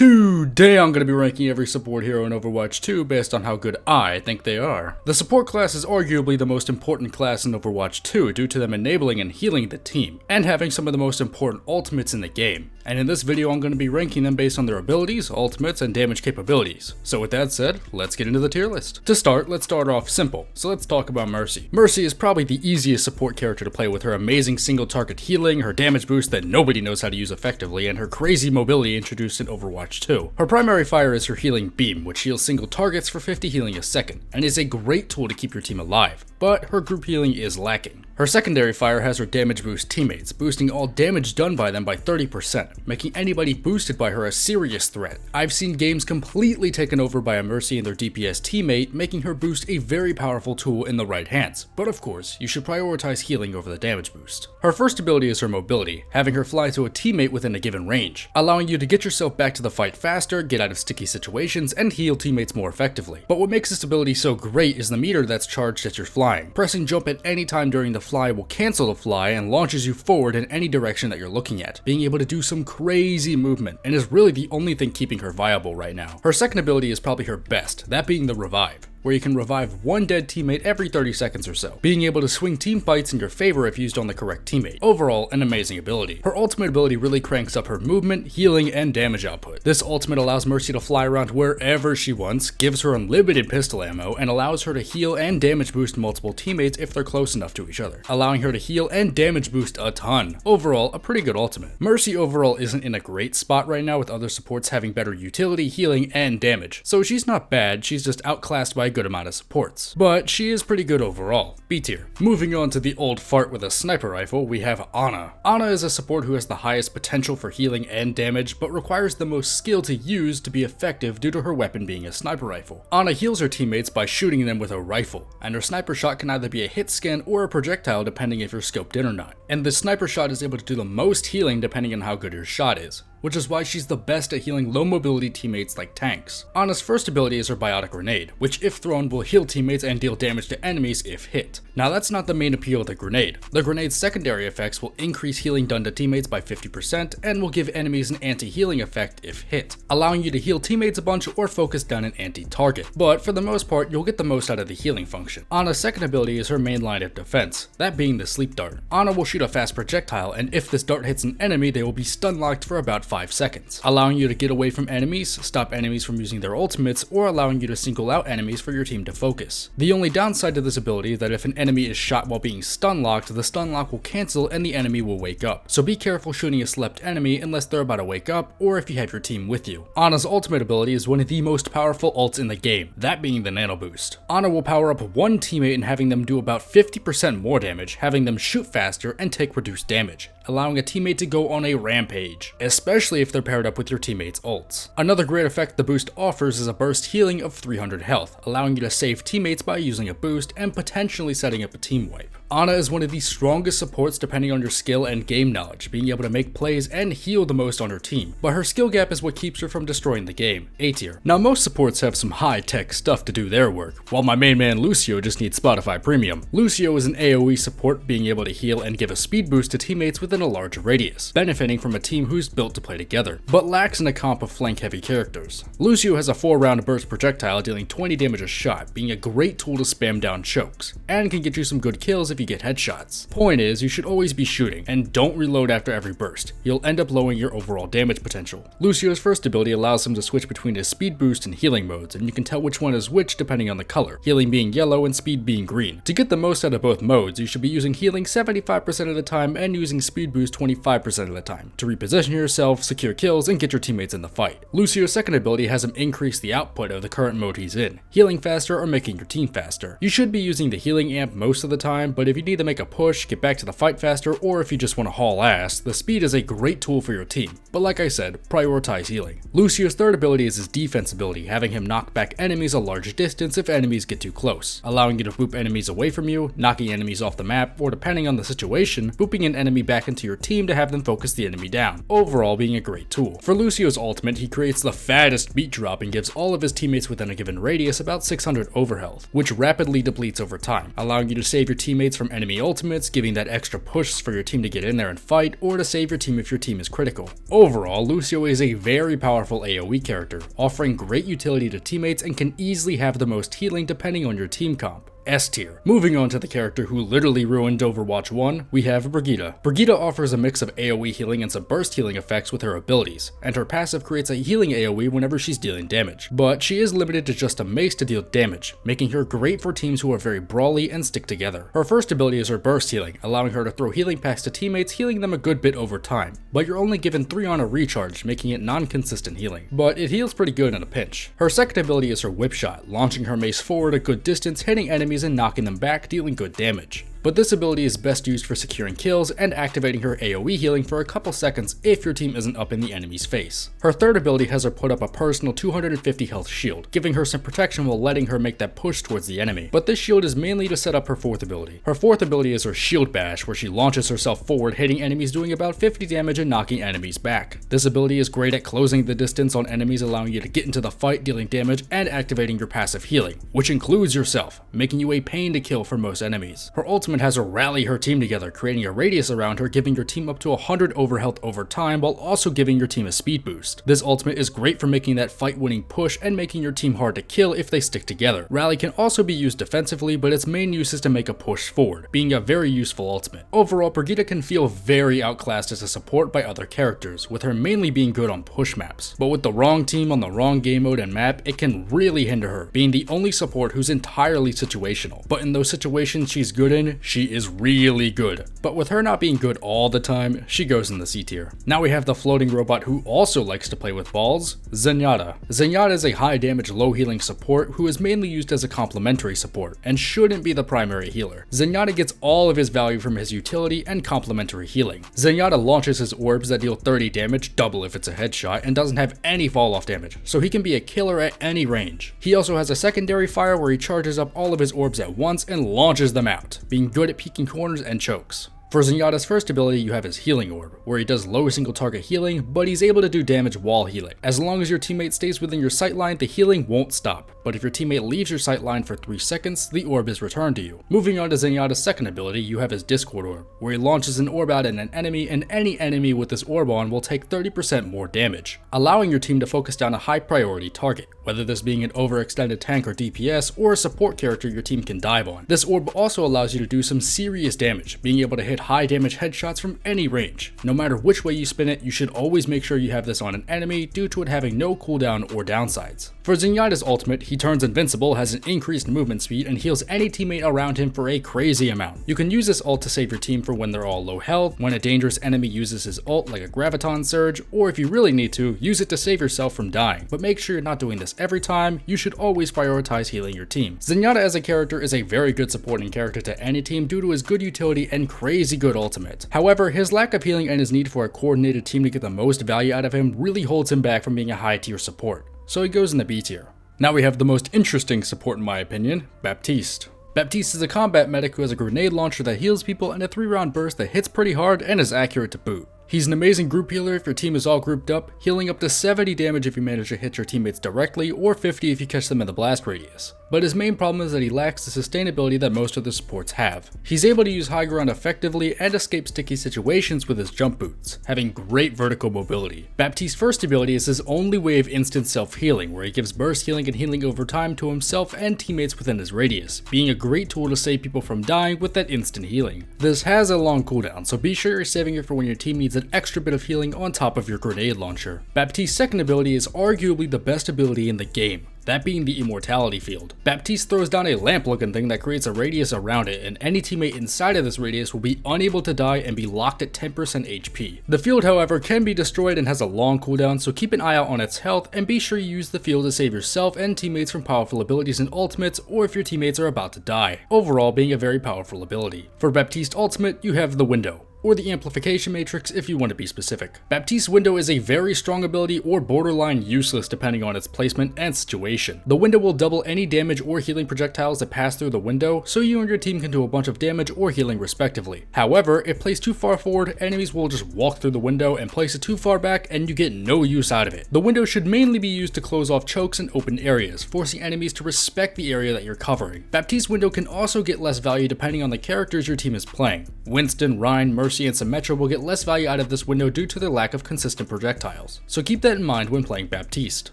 Today I'm going to be ranking every support hero in Overwatch 2 based on how good I think they are. The support class is arguably the most important class in Overwatch 2 due to them enabling and healing the team, and having some of the most important ultimates in the game. And in this video I'm going to be ranking them based on their abilities, ultimates, and damage capabilities. So with that said, let's get into the tier list. To start, let's start off simple, so let's talk about Mercy. Mercy is probably the easiest support character to play with her amazing single target healing, her damage boost that nobody knows how to use effectively, and her crazy mobility introduced in Overwatch 2. Her primary fire is her healing beam, which heals single targets for 50 healing a second, and is a great tool to keep your team alive, but her group healing is lacking. Her secondary fire has her damage boost teammates, boosting all damage done by them by 30%, making anybody boosted by her a serious threat. I've seen games completely taken over by a Mercy and their DPS teammate, making her boost a very powerful tool in the right hands, but of course, you should prioritize healing over the damage boost. Her first ability is her mobility, having her fly to a teammate within a given range, allowing you to get yourself back to the fight faster, get out of sticky situations, and heal teammates more effectively. But what makes this ability so great is the meter that's charged as you're flying. Pressing jump at any time during the fly will cancel the fly and launches you forward in any direction that you're looking at, being able to do some crazy movement, and is really the only thing keeping her viable right now. Her second ability is probably her best, that being the revive, where you can revive one dead teammate every 30 seconds or so, being able to swing team fights in your favor if used on the correct teammate. Overall, an amazing ability. Her ultimate ability really cranks up her movement, healing, and damage output. This ultimate allows Mercy to fly around wherever she wants, gives her unlimited pistol ammo, and allows her to heal and damage boost multiple teammates if they're close enough to each other, allowing her to heal and damage boost a ton. Overall, a pretty good ultimate. Mercy overall isn't in a great spot right now, with other supports having better utility, healing, and damage, so she's not bad, she's just outclassed by a good amount of supports. But she is pretty good overall. B tier. Moving on to the old fart with a sniper rifle, we have Ana. Ana is a support who has the highest potential for healing and damage, but requires the most skill to use to be effective due to her weapon being a sniper rifle. Ana heals her teammates by shooting them with a rifle, and her sniper shot can either be a hit scan or a projectile depending if you're scoped in or not. And the sniper shot is able to do the most healing depending on how good your shot is, which is why she's the best at healing low mobility teammates like tanks. Ana's first ability is her biotic grenade, which if thrown will heal teammates and deal damage to enemies if hit. Now that's not the main appeal of the grenade. The grenade's secondary effects will increase healing done to teammates by 50% and will give enemies an anti-healing effect if hit, allowing you to heal teammates a bunch or focus down an anti-target. But for the most part, you'll get the most out of the healing function. Ana's second ability is her main line of defense, that being the sleep dart. Ana will shoot a fast projectile, and if this dart hits an enemy, they will be stun locked for about 5 seconds, allowing you to get away from enemies, stop enemies from using their ultimates, or allowing you to single out enemies for your team to focus. The only downside to this ability is that if an enemy is shot while being stun locked, the stun lock will cancel and the enemy will wake up. So be careful shooting a slept enemy unless they're about to wake up, or if you have your team with you. Ana's ultimate ability is one of the most powerful ults in the game, that being the nano boost. Ana will power up one teammate and having them do about 50% more damage, having them shoot faster and take reduced damage, allowing a teammate to go on a rampage, especially if they're paired up with your teammate's ults. Another great effect the boost offers is a burst healing of 300 health, allowing you to save teammates by using a boost and potentially setting up a team wipe. Ana is one of the strongest supports depending on your skill and game knowledge, being able to make plays and heal the most on her team, but her skill gap is what keeps her from destroying the game. A tier. Now most supports have some high-tech stuff to do their work, while my main man Lucio just needs Spotify Premium. Lucio is an AoE support, being able to heal and give a speed boost to teammates within a larger radius, benefiting from a team who's built to play together, but lacks in a comp of flank-heavy characters. Lucio has a 4-round burst projectile dealing 20 damage a shot, being a great tool to spam down chokes, and can get you some good kills if you get headshots. Point is, you should always be shooting, and don't reload after every burst. You'll end up lowering your overall damage potential. Lucio's first ability allows him to switch between his speed boost and healing modes, and you can tell which one is which depending on the color, healing being yellow and speed being green. To get the most out of both modes, you should be using healing 75% of the time and using speed boost 25% of the time, to reposition yourself, secure kills, and get your teammates in the fight. Lucio's second ability has him increase the output of the current mode he's in, healing faster or making your team faster. You should be using the healing amp most of the time, but if you need to make a push, get back to the fight faster, or if you just want to haul ass, the speed is a great tool for your team. But like I said, prioritize healing. Lucio's third ability is his defense ability, having him knock back enemies a large distance if enemies get too close, allowing you to boop enemies away from you, knocking enemies off the map, or depending on the situation, booping an enemy back into your team to have them focus the enemy down, overall being a great tool. For Lucio's ultimate, he creates the fattest beat drop and gives all of his teammates within a given radius about 600 overhealth, which rapidly depletes over time, allowing you to save your teammates from enemy ultimates, giving that extra push for your team to get in there and fight, or to save your team if your team is critical. Overall, Lucio is a very powerful AoE character, offering great utility to teammates and can easily have the most healing depending on your team comp. S tier. Moving on to the character who literally ruined Overwatch 1, we have Brigitte. Brigitte offers a mix of AoE healing and some burst healing effects with her abilities, and her passive creates a healing AoE whenever she's dealing damage. But she is limited to just a mace to deal damage, making her great for teams who are very brawly and stick together. Her first ability is her burst healing, allowing her to throw healing packs to teammates, healing them a good bit over time. But you're only given 3 on a recharge, making it non-consistent healing. But it heals pretty good in a pinch. Her second ability is her whip shot, launching her mace forward a good distance, hitting enemies and knocking them back, dealing good damage. But this ability is best used for securing kills and activating her AoE healing for a couple seconds if your team isn't up in the enemy's face. Her third ability has her put up a personal 250 health shield, giving her some protection while letting her make that push towards the enemy. But this shield is mainly to set up her fourth ability. Her fourth ability is her shield bash, where she launches herself forward, hitting enemies, doing about 50 damage and knocking enemies back. This ability is great at closing the distance on enemies, allowing you to get into the fight, dealing damage and activating your passive healing, which includes yourself, making you a pain to kill for most enemies. Her ultimate has her rally her team together, creating a radius around her, giving your team up to 100 overhealth over time, while also giving your team a speed boost. This ultimate is great for making that fight-winning push and making your team hard to kill if they stick together. Rally can also be used defensively, but its main use is to make a push forward, being a very useful ultimate. Overall, Brigitte can feel very outclassed as a support by other characters, with her mainly being good on push maps. But with the wrong team on the wrong game mode and map, it can really hinder her, being the only support who's entirely situational. But in those situations she's good in, she is really good. But with her not being good all the time, she goes in the C tier. Now we have the floating robot who also likes to play with balls, Zenyatta. Zenyatta is a high damage, low healing support who is mainly used as a complementary support and shouldn't be the primary healer. Zenyatta gets all of his value from his utility and complementary healing. Zenyatta launches his orbs that deal 30 damage, double if it's a headshot, and doesn't have any fall off damage, so he can be a killer at any range. He also has a secondary fire where he charges up all of his orbs at once and launches them out, being good at peeking corners and chokes. For Zenyatta's first ability, you have his healing orb, where he does low single target healing, but he's able to do damage while healing. As long as your teammate stays within your sight line, the healing won't stop, but if your teammate leaves your sight line for 3 seconds, the orb is returned to you. Moving on to Zenyatta's second ability, you have his Discord orb, where he launches an orb out at an enemy, and any enemy with this orb on will take 30% more damage, allowing your team to focus down a high priority target, whether this being an overextended tank or DPS, or a support character your team can dive on. This orb also allows you to do some serious damage, being able to hit high damage headshots from any range. No matter which way you spin it, you should always make sure you have this on an enemy due to it having no cooldown or downsides. For Zenyatta's ultimate, he turns invincible, has an increased movement speed, and heals any teammate around him for a crazy amount. You can use this ult to save your team for when they're all low health, when a dangerous enemy uses his ult like a graviton surge, or if you really need to, use it to save yourself from dying. But make sure you're not doing this every time, you should always prioritize healing your team. Zenyatta as a character is a very good supporting character to any team due to his good utility and crazy good ultimate. However, his lack of healing and his need for a coordinated team to get the most value out of him really holds him back from being a high tier support, so he goes in the B tier. Now we have the most interesting support in my opinion, Baptiste. Baptiste is a combat medic who has a grenade launcher that heals people and a 3-round burst that hits pretty hard and is accurate to boot. He's an amazing group healer if your team is all grouped up, healing up to 70 damage if you manage to hit your teammates directly, or 50 if you catch them in the blast radius. But his main problem is that he lacks the sustainability that most of the supports have. He's able to use high ground effectively and escape sticky situations with his jump boots, having great vertical mobility. Baptiste's first ability is his only way of instant self-healing, where he gives burst healing and healing over time to himself and teammates within his radius, being a great tool to save people from dying with that instant healing. This has a long cooldown, so be sure you're saving it for when your team needs an extra bit of healing on top of your grenade launcher. Baptiste's second ability is arguably the best ability in the game, that being the immortality field. Baptiste throws down a lamp looking thing that creates a radius around it, and any teammate inside of this radius will be unable to die and be locked at 10% HP. The field, however, can be destroyed and has a long cooldown, so keep an eye out on its health and be sure you use the field to save yourself and teammates from powerful abilities and ultimates, or if your teammates are about to die. Overall, being a very powerful ability. For Baptiste's ultimate, you have the window, or the amplification matrix if you want to be specific. Baptiste's window is a very strong ability or borderline useless depending on its placement and situation. The window will double any damage or healing projectiles that pass through the window, so you and your team can do a bunch of damage or healing respectively. However, if placed too far forward, enemies will just walk through the window, and place it too far back and you get no use out of it. The window should mainly be used to close off chokes and open areas, forcing enemies to respect the area that you're covering. Baptiste's window can also get less value depending on the characters your team is playing. Winston, Ryan, Mercy, and Symmetra will get less value out of this window due to their lack of consistent projectiles, so keep that in mind when playing Baptiste.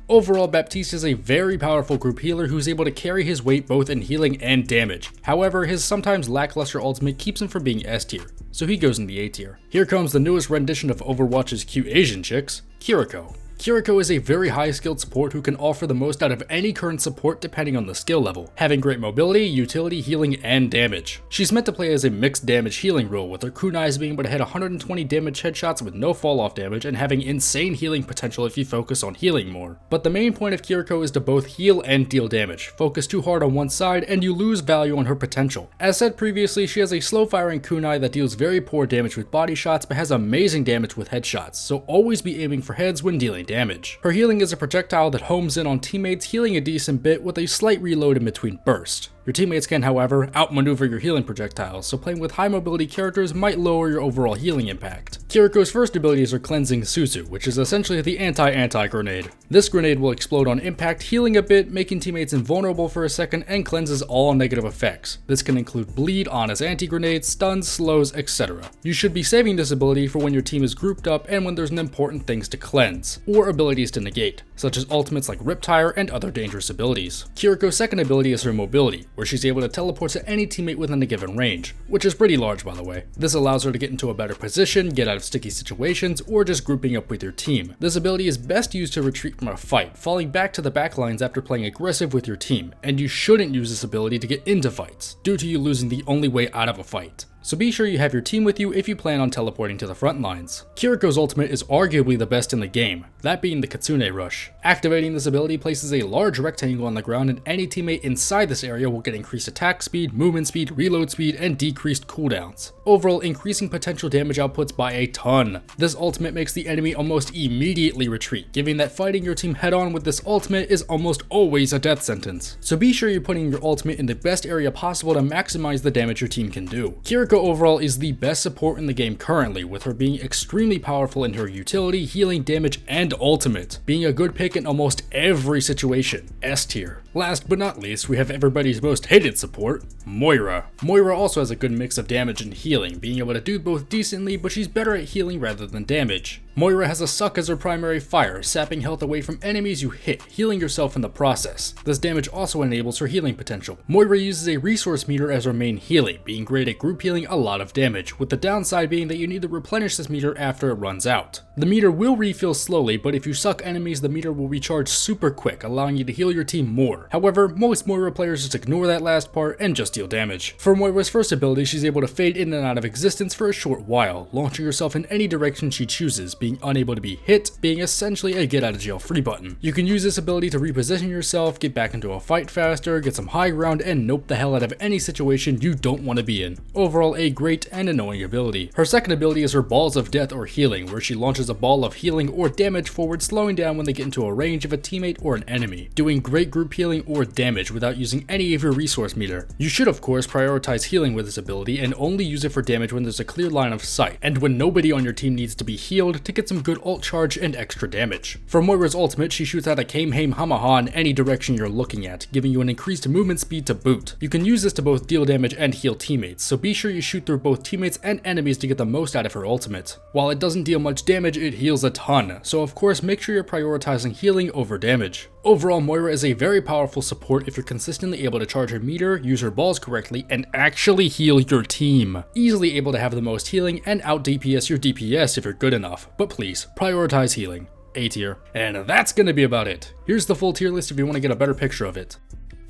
Overall, Baptiste is a very powerful group healer who's able to carry his weight both in healing and damage. However, his sometimes lackluster ultimate keeps him from being S tier, so he goes in the A tier. Here comes the newest rendition of Overwatch's cute Asian chicks, Kiriko. Kiriko is a very high skilled support who can offer the most out of any current support depending on the skill level, having great mobility, utility, healing, and damage. She's meant to play as a mixed damage healing role, with her kunais being able to hit 120 damage headshots with no fall off damage and having insane healing potential if you focus on healing more. But the main point of Kiriko is to both heal and deal damage. Focus too hard on one side and you lose value on her potential. As said previously, she has a slow firing kunai that deals very poor damage with body shots but has amazing damage with headshots, so always be aiming for heads when dealing damage. Her healing is a projectile that homes in on teammates, healing a decent bit with a slight reload in between bursts. Your teammates can, however, outmaneuver your healing projectiles, so playing with high mobility characters might lower your overall healing impact. Kiriko's first abilities are Cleansing Suzu, which is essentially the anti-anti grenade. This grenade will explode on impact, healing a bit, making teammates invulnerable for a second, and cleanses all negative effects. This can include bleed, honest anti-grenades, stuns, slows, etc. You should be saving this ability for when your team is grouped up and when there's an important things to cleanse, or abilities to negate, such as ultimates like Riptire and other dangerous abilities. Kiriko's second ability is her mobility, where she's able to teleport to any teammate within a given range, which is pretty large by the way. This allows her to get into a better position, get out of sticky situations, or just grouping up with your team. This ability is best used to retreat from a fight, falling back to the back lines after playing aggressive with your team, and you shouldn't use this ability to get into fights, due to you losing the only way out of a fight. So be sure you have your team with you if you plan on teleporting to the front lines. Kiriko's ultimate is arguably the best in the game, that being the Kitsune Rush. Activating this ability places a large rectangle on the ground, and any teammate inside this area will get increased attack speed, movement speed, reload speed, and decreased cooldowns, overall increasing potential damage outputs by a ton. This ultimate makes the enemy almost immediately retreat, giving that fighting your team head on with this ultimate is almost always a death sentence. So be sure you're putting your ultimate in the best area possible to maximize the damage your team can do. Kiriko overall is the best support in the game currently, with her being extremely powerful in her utility, healing, damage, and ultimate, being a good pick in almost every situation. S tier. Last but not least, we have everybody's most hated support, Moira. Moira also has a good mix of damage and healing, being able to do both decently, but she's better at healing rather than damage. Moira has a suck as her primary fire, sapping health away from enemies you hit, healing yourself in the process. This damage also enables her healing potential. Moira uses a resource meter as her main healing, being great at group healing a lot of damage, with the downside being that you need to replenish this meter after it runs out. The meter will refill slowly, but if you suck enemies, the meter will recharge super quick, allowing you to heal your team more. However, most Moira players just ignore that last part and just deal damage. For Moira's first ability, she's able to fade in and out of existence for a short while, launching herself in any direction she chooses, being unable to be hit, being essentially a get out of jail free button. You can use this ability to reposition yourself, get back into a fight faster, get some high ground, and nope the hell out of any situation you don't want to be in. Overall, a great and annoying ability. Her second ability is her Balls of Death or Healing, where she launches a ball of healing or damage forward, slowing down when they get into a range of a teammate or an enemy, doing great group healing or damage without using any of your resource meter. You should of course prioritize healing with this ability and only use it for damage when there's a clear line of sight, and when nobody on your team needs to be healed to get some good ult charge and extra damage. For Moira's ultimate, she shoots out a Kamehameha in any direction you're looking at, giving you an increased movement speed to boot. You can use this to both deal damage and heal teammates, so be sure you shoot through both teammates and enemies to get the most out of her ultimate. While it doesn't deal much damage, it heals a ton, so of course make sure you're prioritizing healing over damage. Overall, Moira is a very powerful support if you're consistently able to charge her meter, use her balls correctly, and actually heal your team. Easily able to have the most healing and out DPS your DPS if you're good enough, but please, prioritize healing. A tier. And that's gonna be about it. Here's the full tier list if you want to get a better picture of it.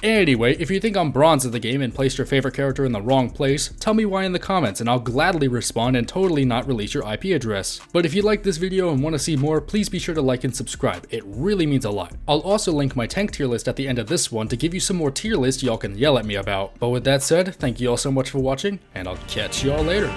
Anyway, if you think I'm bronze at the game and placed your favorite character in the wrong place, tell me why in the comments and I'll gladly respond and totally not release your IP address. But if you like this video and want to see more, please be sure to like and subscribe, it really means a lot. I'll also link my tank tier list at the end of this one to give you some more tier lists y'all can yell at me about. But with that said, thank you all so much for watching, and I'll catch y'all later.